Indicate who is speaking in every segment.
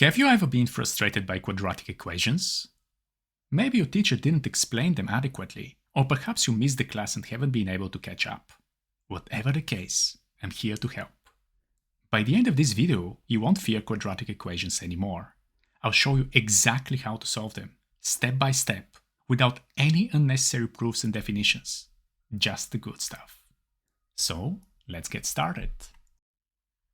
Speaker 1: Have you ever been frustrated by quadratic equations? Maybe your teacher didn't explain them adequately, or perhaps you missed the class and haven't been able to catch up. Whatever the case, I'm here to help. By the end of this video, you won't fear quadratic equations anymore. I'll show you exactly how to solve them, step by step, without any unnecessary proofs and definitions. Just the good stuff. So, let's get started.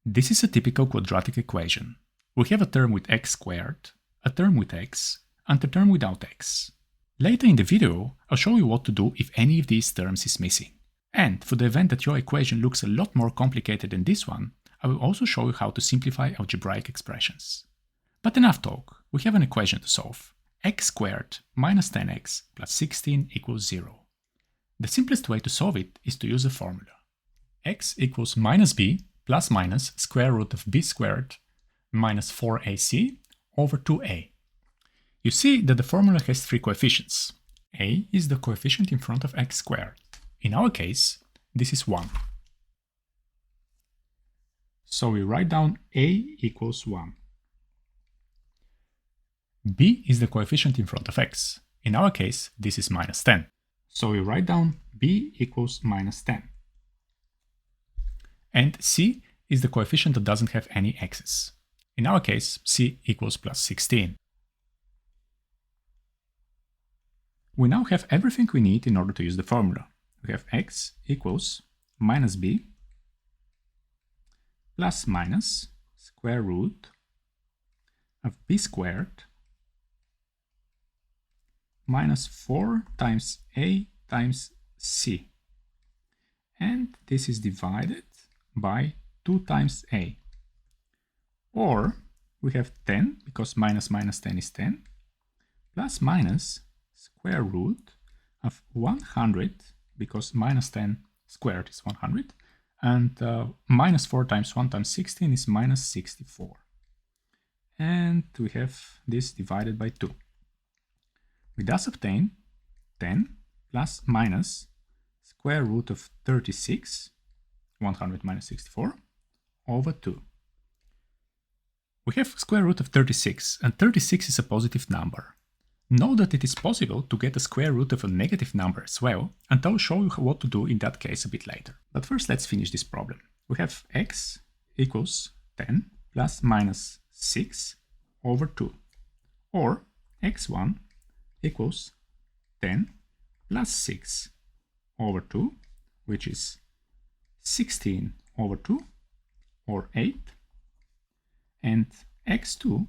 Speaker 1: This is a typical quadratic equation. We have a term with x squared, a term with x, and a term without x. Later in the video, I'll show you what to do if any of these terms is missing. And for the event that your equation looks a lot more complicated than this one, I will also show you how to simplify algebraic expressions. But enough talk, we have an equation to solve. X squared minus 10x plus 16 equals 0. The simplest way to solve it is to use a formula. X equals minus b plus minus square root of b squared minus 4ac over 2a. You see that the formula has three coefficients. A is the coefficient in front of x squared. In our case, this is 1. So we write down a equals 1. B is the coefficient in front of x. In our case, this is minus 10. So we write down b equals minus 10. And c is the coefficient that doesn't have any x's. In our case, c equals plus 16. We now have everything we need in order to use the formula. We have x equals minus b plus minus square root of b squared minus 4 times a times c. And this is divided by 2 times a. Or we have 10, because minus 10 is 10, plus minus square root of 100, because minus 10 squared is 100, and minus 4 times 1 times 16 is minus 64. And we have this divided by 2. We thus obtain 10 plus minus square root of 36, 100 minus 64, over 2. We have square root of 36, and 36 is a positive number. Know that it is possible to get a square root of a negative number as well, and I'll show you what to do in that case a bit later. But first let's finish this problem. We have x equals 10 plus minus 6 over 2, or x1 equals 10 plus 6 over 2, which is 16 over 2, or 8, and x2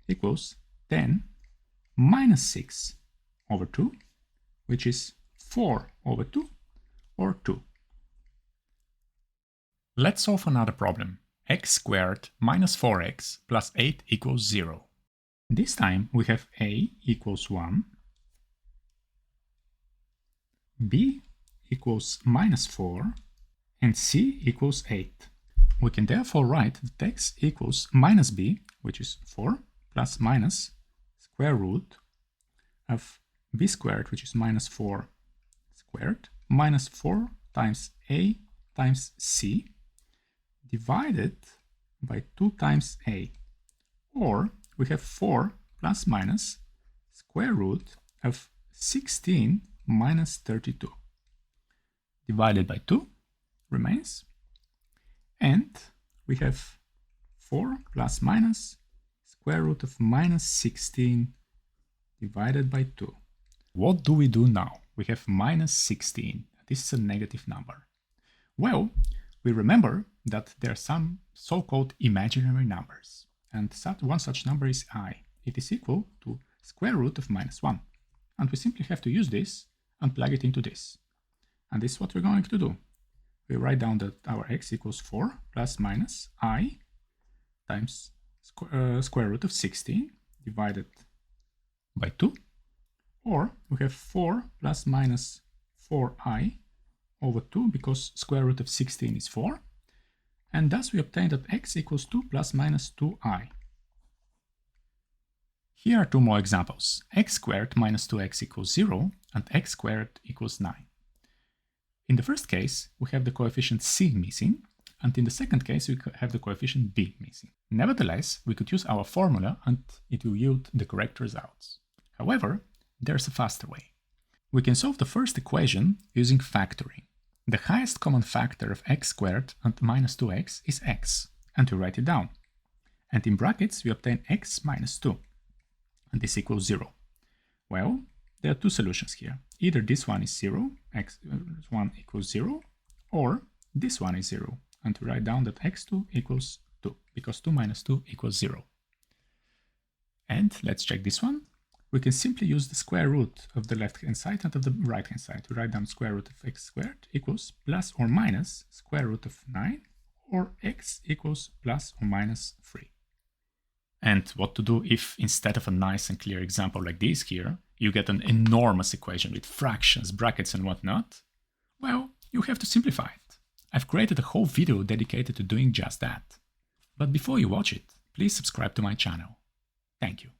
Speaker 1: equals 10 minus 6 over 2, which is 4 over 2, or 2. Let's solve another problem. X squared minus 4x plus 8 equals 0. This time we have a equals 1, b equals minus 4, and c equals 8. We can therefore write that x equals minus b, which is 4, plus minus square root of b squared, which is minus 4 squared, minus 4 times a times c, divided by 2 times a. Or we have 4 plus minus square root of 16 minus 32. Divided by 2 remains. And we have 4 plus minus square root of minus 16 divided by 2. What do we do now? We have minus 16. This is a negative number. Well, we remember that there are some so-called imaginary numbers. And one such number is I. It is equal to square root of minus 1. And we simply have to use this and plug it into this. And this is what we're going to do. We write down that our x equals 4 plus minus I times square root of 16 divided by 2. Or we have 4 plus minus 4i over 2, because square root of 16 is 4. And thus we obtain that x equals 2 plus minus 2i. Here are two more examples. X squared minus 2x equals 0 and x squared equals 9. In the first case, we have the coefficient c missing, and in the second case we have the coefficient b missing. Nevertheless, we could use our formula and it will yield the correct results. However, there's a faster way. We can solve the first equation using factoring. The highest common factor of x squared and minus 2x is x, and we write it down. And in brackets we obtain x minus 2, and this equals 0. Well, there are two solutions here. Either this one is 0, x1 equals 0, or this one is 0, and we write down that x2 equals 2, because 2 minus 2 equals 0. And let's check this one. We can simply use the square root of the left-hand side and of the right-hand side. We write down square root of x squared equals plus or minus square root of 9, or x equals plus or minus 3. And what to do if, instead of a nice and clear example like this here, you get an enormous equation with fractions, brackets and whatnot? Well, you have to simplify it. I've created a whole video dedicated to doing just that. But before you watch it, please subscribe to my channel. Thank you.